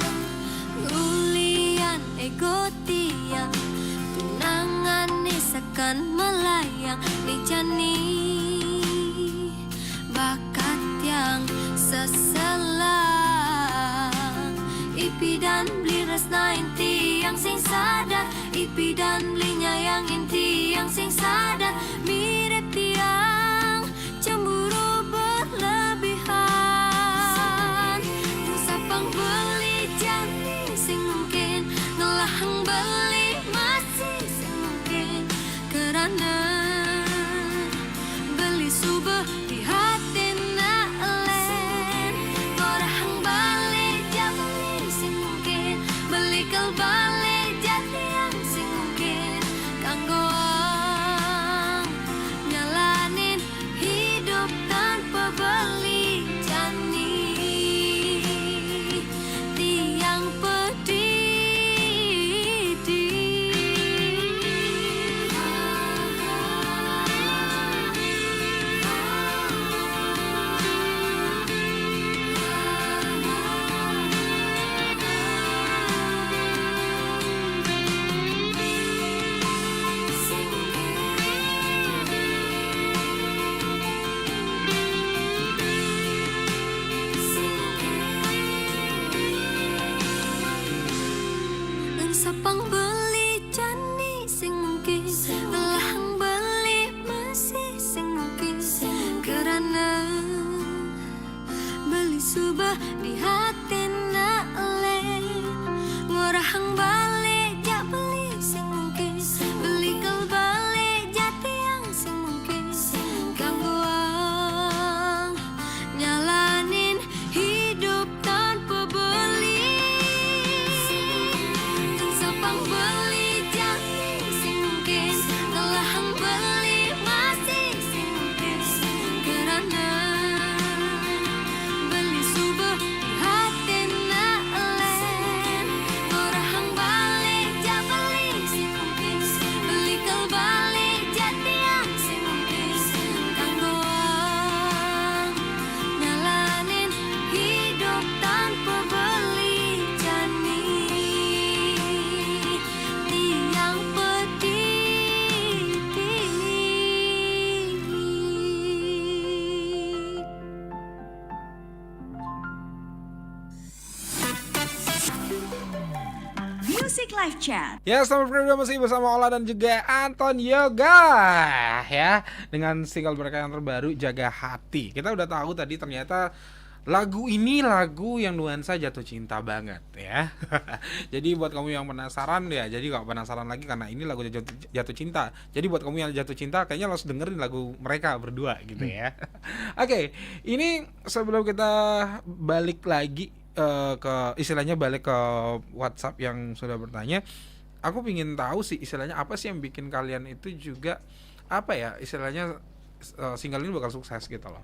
ulian ego tiang tunangan nisakan melayang ni jani bakat yang seselang ipi dan beli resna inti yang sing sadar ipi dan belinya yang inti yang sing sadar mirip tiang cemburu berlebihan musapang beli jani sing mungkin ngelahang beli masih sing mungkin karena beli subah di hati nalen orahang balik ja beli sing mungkin beli kembali jati yang sing mungkin kanggoan nyalanin hidup tanpa beli jani tiang pedidi dan sapang beli jani sing mungkin ngelahang beli masih sing mungkin karena beli subah di hati nalen ngorahang balik ja beli sing mungkin beli kembali jati yang sing mungkin gangguan nyalanin hidup tanpa beli dan sapang beli jani sing mungkin ngelahang beli masih sing mungkin karena beli subah di hati nalen orahang balik ja beli sing mungkin beli kembali jati yang sing mungkin kanggoan nyalanin hidup tanpa beli jani tiang pedidi. Music Live Chat. Ya, selamat berdua masih bersama Ola dan juga Anton Yoga ya, dengan single mereka yang terbaru Jaga Hati. Kita udah tahu tadi ternyata lagu ini lagu yang nuansa jatuh cinta banget ya. Jadi buat kamu yang penasaran ya, jadi gak penasaran lagi karena ini lagu jatuh cinta. Jadi buat kamu yang jatuh cinta kayaknya harus dengerin lagu mereka berdua gitu ya. Oke, ini sebelum kita balik lagi ke istilahnya balik ke WhatsApp yang sudah bertanya, aku pingin tahu sih istilahnya apa sih yang bikin kalian itu juga apa ya istilahnya single ini bakal sukses gitu loh.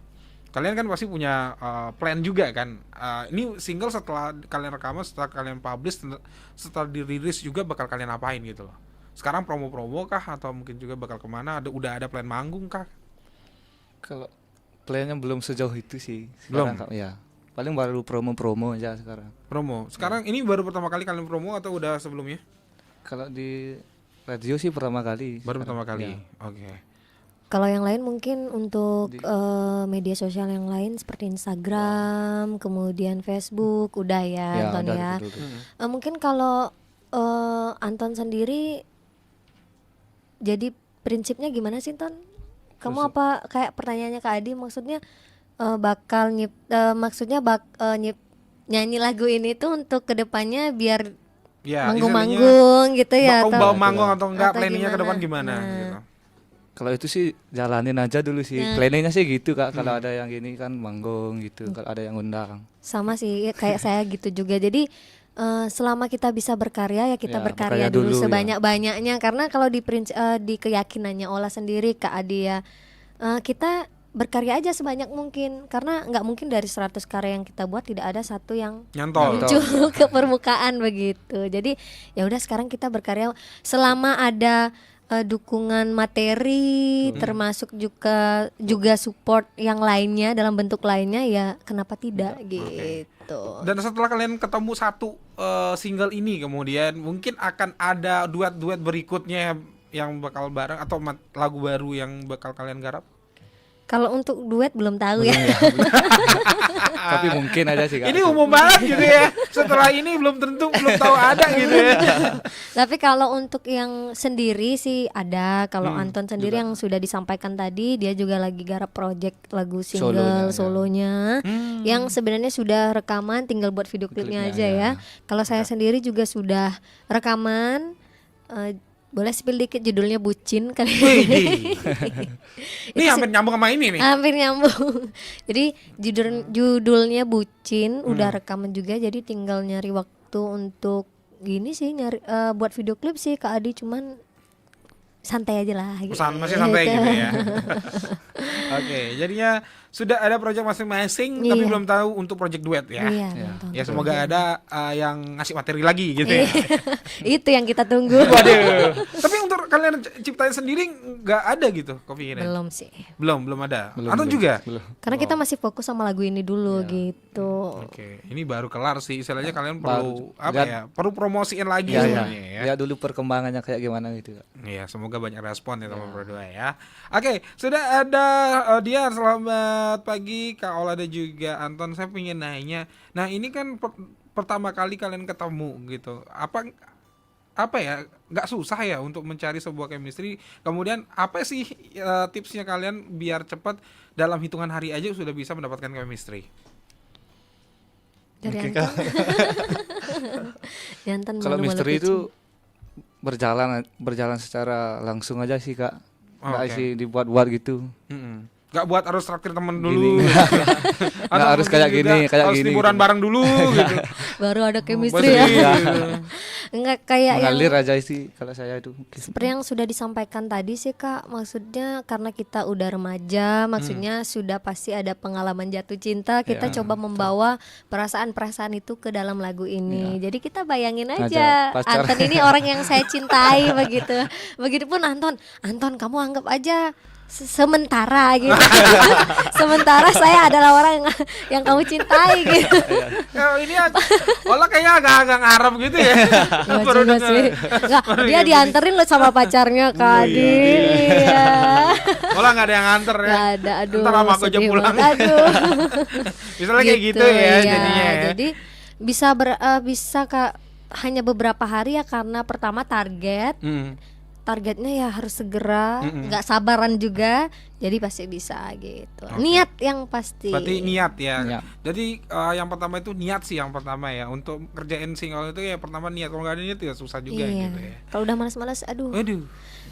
Kalian kan pasti punya plan juga kan. Ini single setelah kalian rekaman, setelah kalian publish, setelah dirilis juga bakal kalian apain gitu loh. Sekarang promo-promo kah atau mungkin juga bakal kemana? Udah ada plan manggung kah? Kalau plannya belum sejauh itu sih. Belum? Ya. Paling baru promo-promo aja sekarang. Promo. Sekarang ini baru pertama kali kalian promo atau udah sebelumnya? Kalau di radio sih pertama kali. Baru pertama kali. Ya. Oke. Kalau yang lain mungkin untuk media sosial yang lain seperti Instagram, kemudian Facebook, udah ya Anton udah, ya. betul. Mungkin kalau Anton sendiri, jadi prinsipnya gimana sih Anton? Kamu apa kayak pertanyaannya Kak Adi, maksudnya bakal nyanyi lagu ini tuh untuk kedepannya biar Ya, manggung-manggung gitu ya? Bakal bawa manggung atau enggak, atau planningnya ke depan gimana? gimana gitu. Kalau itu sih jalanin aja dulu sih. Planningnya sih gitu Kak. Kalau ada yang gini kan manggung gitu. Kalau ada yang undang. Sama sih kayak saya gitu juga. Jadi selama kita bisa berkarya ya kita Ya, berkarya berkarya dulu dulu, sebanyak-banyaknya. Karena kalau di keyakinannya Ola sendiri Kak Adi ya, kita berkarya aja sebanyak mungkin. Karena nggak mungkin dari 100 karya yang kita buat tidak ada satu yang Nyantol. muncul ke permukaan begitu. Jadi ya udah sekarang kita berkarya selama ada dukungan materi, termasuk juga support yang lainnya dalam bentuk lainnya, ya kenapa tidak gitu. Dan setelah kalian ketemu satu single ini, kemudian mungkin akan ada duet-duet berikutnya yang bakal bareng atau lagu baru yang bakal kalian garap? Kalau untuk duet belum tahu ya. Tapi mungkin aja sih Kak. Ini umum banget gitu ya. Setelah ini belum tentu, belum tahu ada gitu ya. Tapi kalau untuk yang sendiri sih ada. Kalau Anton sendiri yang sudah disampaikan tadi, dia juga lagi garap project lagu single solonya, yang sebenarnya sudah rekaman, tinggal buat video klipnya aja ya. Kalau saya sendiri juga sudah rekaman. Boleh spill dikit, judulnya Bucin kali. Ini hampir nyambung sama ini nih. Hampir nyambung. Jadi judulnya Bucin, udah rekaman juga, jadi tinggal nyari waktu untuk gini sih, nyari buat video klip sih Kak Adi, cuman santai aja lah gitu. Masih santai gitu ya. Oke, jadinya sudah ada project masing-masing, tapi belum tahu untuk project duet ya. Ya semoga ada yang ngasih materi lagi gitu ya. Itu yang kita tunggu. Waduh. Tapi untuk kalian ciptain sendiri nggak ada gitu kepikiran? Belum sih. Belum ada. Atau juga? Belum. Karena kita masih fokus sama lagu ini dulu gitu. Oke, ini baru kelar sih. Istilahnya kalian Baru. perlu perlu promosiin lagi Ya, sebenarnya ya. Lihat dulu perkembangannya kayak gimana gitu Kak. Iya, semoga banyak respon ya teman berdua ya. Oke, sudah ada dia. Selamat pagi Kak Ola dan juga Anton. Saya pengen nanya. Nah, ini kan pertama kali kalian ketemu gitu. Apa ya? Nggak susah ya untuk mencari sebuah chemistry. Kemudian apa sih tipsnya kalian biar cepat dalam hitungan hari aja sudah bisa mendapatkan chemistry? Dari Anton. Anton Kalau malu-malu misteri kucing. itu berjalan secara langsung aja sih Kak. Nggak sih dibuat-buat gitu. Gak buat harus traktir temen Gini. dulu. Nggak harus kayak gini, kayak harus gini liburan gitu. bareng dulu gitu. Baru ada chemistry Baru ya. gitu. Enggak kayak yang Mengalir aja sih kalau saya itu. seperti yang sudah disampaikan tadi sih Kak, maksudnya karena kita udah remaja, maksudnya sudah pasti ada pengalaman jatuh cinta, kita coba membawa perasaan-perasaan itu ke dalam lagu ini. Jadi kita bayangin aja pacar. Anton ini orang yang saya cintai begitu. Begitupun Anton kamu anggap aja sementara gitu. Sementara saya adalah orang yang kamu cintai gitu. Ya, ini Ola kayaknya agak-agak ngarep gitu ya. Iya juga sih. Enggak, dia dianterin loh sama pacarnya Kak Adi. Iya. Ola nggak ada yang nganter ya. Nggak ada, aduh. Ntar sama aku aja sedih pulang. banget, aduh. Misalnya kayak gitu ya iya. jadinya ya. Jadi bisa Kak, hanya beberapa hari ya, karena pertama targetnya ya harus segera, nggak sabaran juga, jadi pasti bisa gitu. Niat yang pasti. Berarti niat ya. Niat. Jadi yang pertama itu niat sih yang pertama ya. Untuk kerjain single itu ya pertama niat. Kalau nggak ada niat ya susah juga Iya. gitu ya. Kalau udah malas-malas, aduh.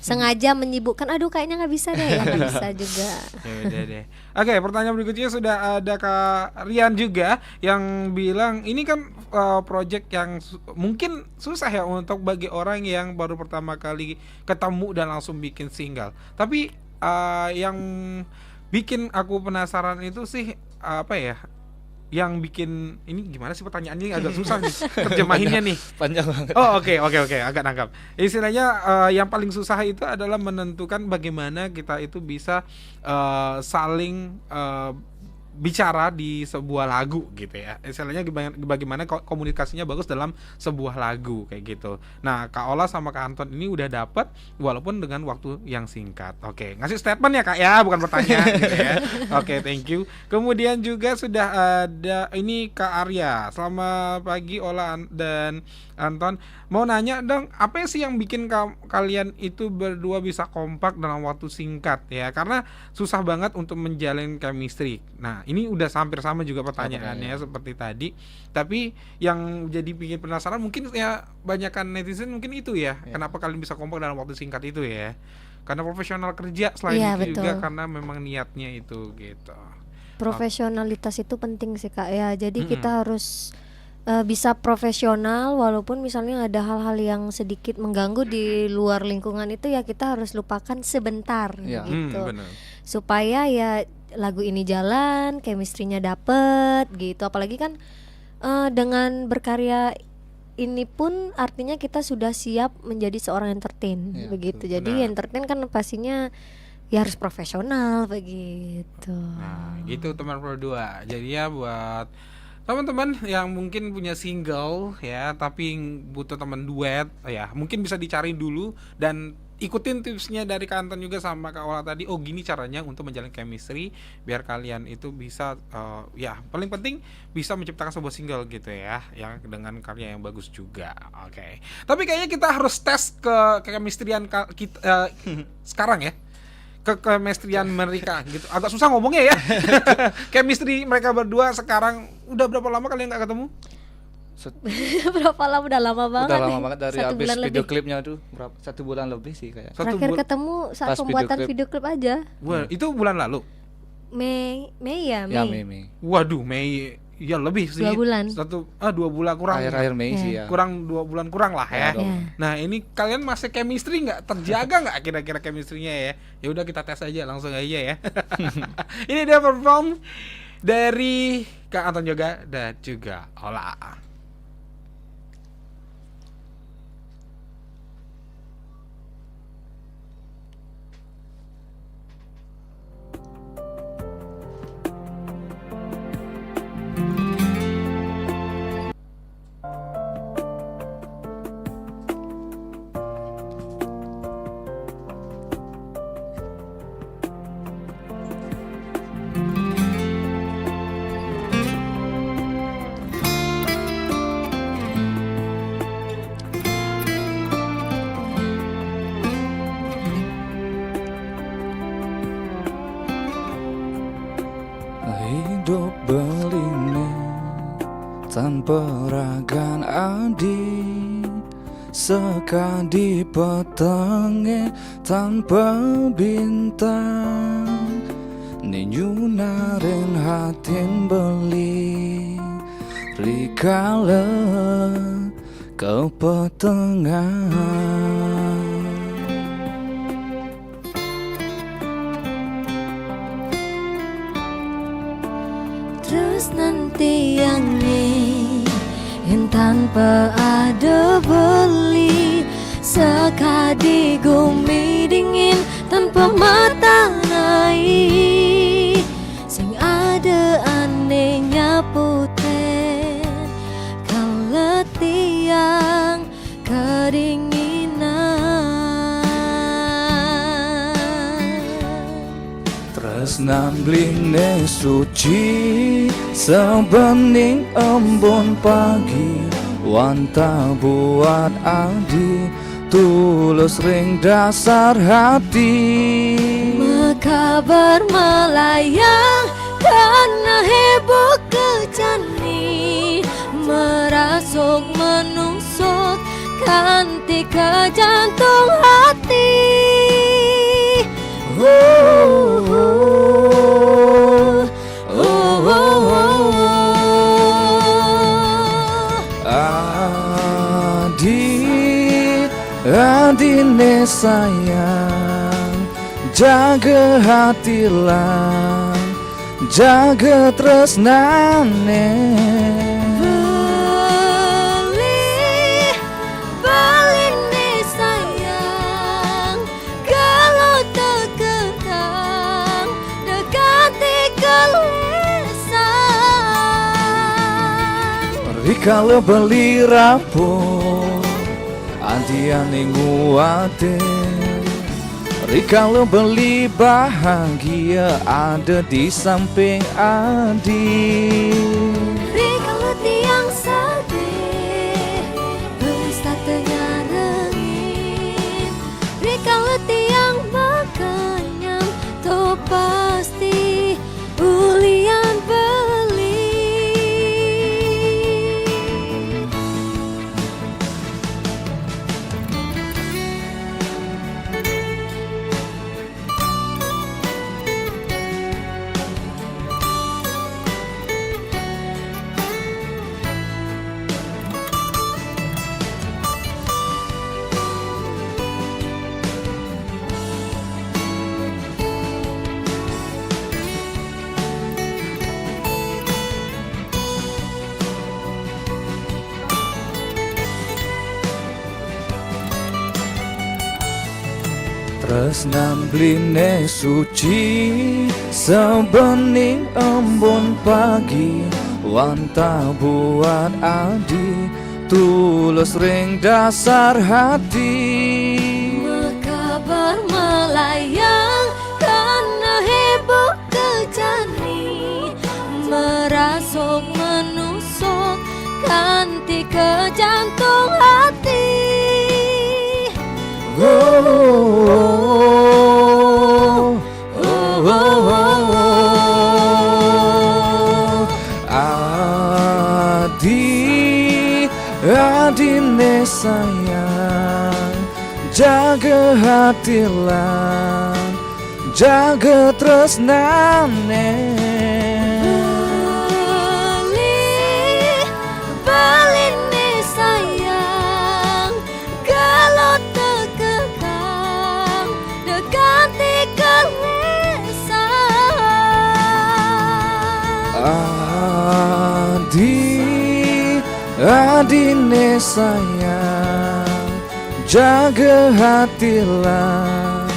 Sengaja menyibukkan, aduh kayaknya nggak bisa deh, ya nggak bisa juga. Ya udah deh. Oke, pertanyaan berikutnya sudah ada Kak Rian juga yang bilang ini kan project yang mungkin susah ya untuk bagi orang yang baru pertama kali ketemu dan langsung bikin single. Tapi yang bikin aku penasaran itu sih apa ya? Yang bikin ini gimana sih pertanyaannya, agak susah nih terjemahinnya nih. Panjang banget. Oh oke, agak nangkap. Istilahnya yang paling susah itu adalah menentukan bagaimana kita itu bisa saling bicara di sebuah lagu gitu ya. Istilahnya bagaimana komunikasinya bagus dalam sebuah lagu kayak gitu. Nah, Kak Ola sama Kak Anton ini udah dapat walaupun dengan waktu yang singkat. Oke, ngasih statement ya Kak ya, bukan pertanyaan gitu ya. Oke, thank you. Kemudian juga sudah ada ini Kak Arya. Selamat pagi Ola dan Anton. Mau nanya dong, apa sih yang bikin kalian itu berdua bisa kompak dalam waktu singkat ya? Karena susah banget untuk menjalin chemistry. Nah, ini udah hampir sama juga pertanyaannya seperti tadi. Tapi yang jadi bikin penasaran mungkin ya banyakan netizen mungkin itu ya. Kenapa kalian bisa kompak dalam waktu singkat itu ya? Karena profesional kerja selain itu juga karena memang niatnya itu gitu. Profesionalitas itu penting sih Kak ya. Jadi kita harus bisa profesional walaupun misalnya ada hal-hal yang sedikit mengganggu di luar lingkungan itu ya kita harus lupakan sebentar gitu. Supaya ya lagu ini jalan, chemistry-nya dapet gitu. Apalagi kan dengan berkarya ini pun artinya kita sudah siap menjadi seorang entertain begitu. Jadi entertain kan pastinya ya harus profesional begitu. Nah, gitu teman Pro 2. Jadi ya buat teman-teman yang mungkin punya single ya tapi butuh teman duet ya mungkin bisa dicari dulu dan ikutin tipsnya dari Kak Anton juga sama Kak Ola tadi. Oh gini caranya untuk menjalin chemistry biar kalian itu bisa ya paling penting bisa menciptakan sebuah single gitu ya yang dengan karya yang bagus juga. Oke. Tapi kayaknya kita harus tes ke chemistry-an kita sekarang ya. Chemistry-an mereka gitu. Agak susah ngomongnya ya. Chemistry mereka berdua sekarang udah berapa lama kalian nggak ketemu? Berapa lama? Udah lama banget. Udah lama banget dari habis video klipnya tuh berapa? 1 bulan lebih sih kayak. Terakhir ketemu saat pembuatan video klip aja. Wah, itu bulan lalu. Mei. Ya, Mei. Waduh, Mei. Ya lebih sih. 2 bulan. 2 bulan kurang. Akhir Mei sih ya. Kurang 2 bulan kurang lah ya. Nah, ini kalian masih chemistry nggak? Terjaga nggak kira-kira chemistry-nya ya? Ya udah kita tes aja langsung aja ya. Ini dia perform dari Kak Anton Yoga dan juga Ola. Hidup beline tanpa ragan adi, sekadi petenge tanpa bintang, ninyunaren hatin beli rikala kepetengan. Terus nanti yang tanpa ada beli, sekadi gumi dingin tanpa matahari, sing ada anehnya putih kalau tiang kedinginan. Tresnan bline suci sebening embun pagi, wanta buat adi tulus ring dasar hati. Mekabar melayang karena heboh kejani, merasuk menusuk kanti ke jantung hati. Adine sayang, jaga hati lang, jaga tresnane. Beli nih sayang, kalau terkekang dekati kalian. Rikala beli rapor Andiane nguate Rikala beli bahagia Ada di samping Adi. Rikala tiang sedih Berista tengah rengin Rikala tiang makanyam To pasti ulian beli. Tresnan bline suci Sebening embun pagi Wanta buat Adi Tulus ring dasar hati. Mekabar melayang karena heboh kejani Merasuk menusuk kanti ke jantung hati. Oh, oh, oh, oh, oh. Adi, adine sayang, jaga hati lang, jaga tresnane. Beli nih sayang, kalau terkekang dekati keresahan. Adine sayang, jaga hati lang,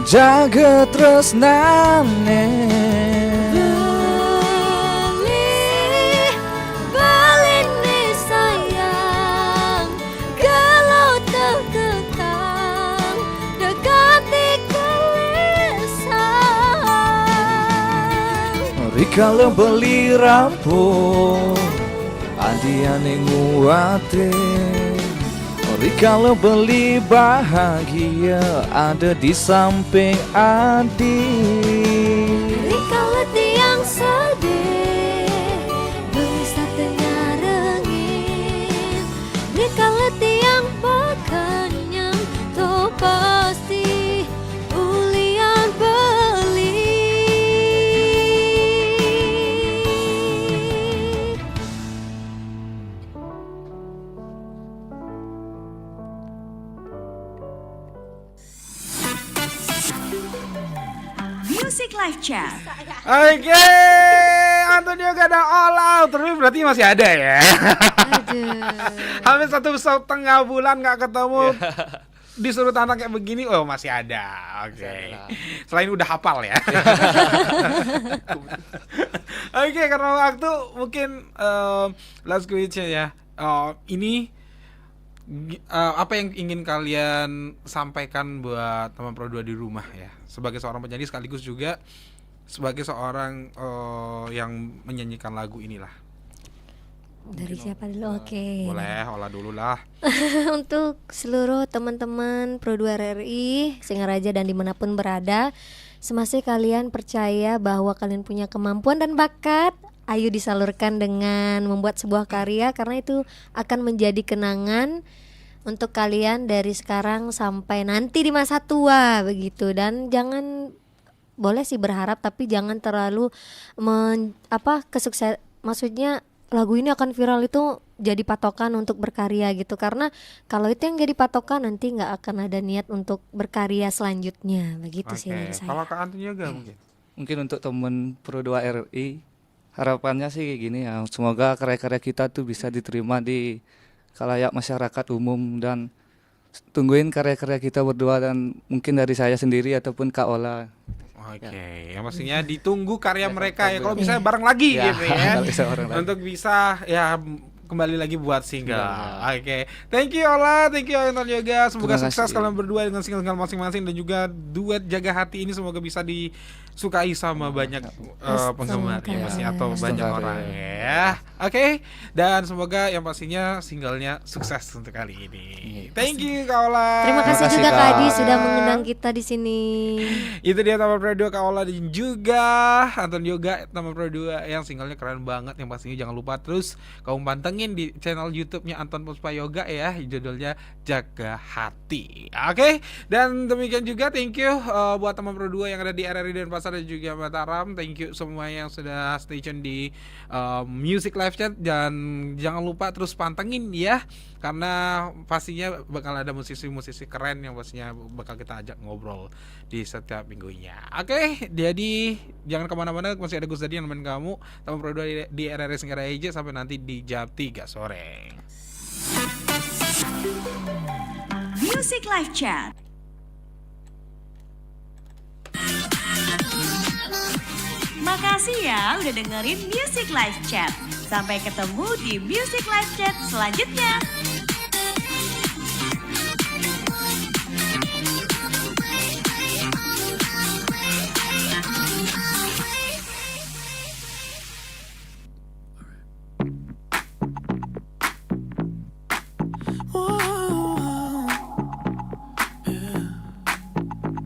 jaga tresnane. Beli nih sayang, kalau terkekang dekati keresahan. Rikala beli rapor Andiane nguate. Rikala beli bahagia Ada di samping Adi. Rikala tiang sedih Berista tengah rengin. Rikala tiang pakanyam To pasti ulian beli. Music Live Chat. Oke, Antonio gak ada all out, tapi berarti masih ada ya. Hampir 1,5 bulan gak ketemu. Disuruh tanah kayak begini, oh masih ada. Oke. Selain udah hafal ya. Oke, karena waktu mungkin last question ya. Ini apa yang ingin kalian sampaikan buat teman Pro 2 di rumah ya, sebagai seorang penyanyi sekaligus juga sebagai seorang yang menyanyikan lagu inilah. Dari siapa dulu? Oke. Boleh, Ola dulu lah. Untuk seluruh teman-teman Pro 2 RRI Singaraja dan dimanapun berada, semasa kalian percaya bahwa kalian punya kemampuan dan bakat, ayo disalurkan dengan membuat sebuah karya, karena itu akan menjadi kenangan untuk kalian dari sekarang sampai nanti di masa tua begitu. Dan jangan, boleh sih berharap tapi jangan terlalu kesukses, maksudnya lagu ini akan viral itu jadi patokan untuk berkarya gitu, karena kalau itu yang jadi patokan nanti nggak akan ada niat untuk berkarya selanjutnya begitu sih dari saya. Kalau Kak Antonio juga Mungkin untuk temen Pro 2 RRI harapannya sih gini ya, semoga karya-karya kita tuh bisa diterima di khalayak masyarakat umum, dan tungguin karya-karya kita berdua dan mungkin dari saya sendiri ataupun Kak Ola. Oke, ya maksudnya ditunggu karya mereka ya, kalau bisa bareng lagi ya, gitu ya. bisa bareng lagi. Untuk bisa ya kembali lagi buat single. Oke. Thank you Ola, thank you Anton Yoga. Semoga Terima sukses kasih. kalian berdua dengan single-single masing-masing dan juga duet Jaga Hati ini semoga bisa disukai sama banyak penggemar ya pastinya atau banyak orang ya. Oke. Dan semoga yang pastinya singlenya sukses untuk kali ini. Thank you Kak Ola. Terima kasih kasih, juga Kak Kak. Adi sudah mengundang kita di sini. Itu dia Taman Pro 2 Kak Ola dan juga Anton Yoga Taman Pro 2 yang singlenya keren banget, yang pastinya jangan lupa terus kamu pantengin di channel YouTube-nya Anton Puspa Yoga ya, judulnya Jaga Hati. Oke. Dan demikian juga thank you buat Taman Pro 2 yang ada di RRI Denpasar dan juga Mataram. Thank you semua yang sudah stay tune di Music Live Chat, dan jangan lupa terus pantengin ya, karena pastinya bakal ada musisi-musisi keren yang pastinya bakal kita ajak ngobrol di setiap minggunya. Oke, jadi jangan kemana-mana, masih ada Gus Dadi yang nemenin kamu Taman Pro 2 di RRI Singaraja sampai nanti di jam 3 sore. Music Live Chat. Makasih ya udah dengerin Music Live Chat. Sampai ketemu di Music Live Chat selanjutnya.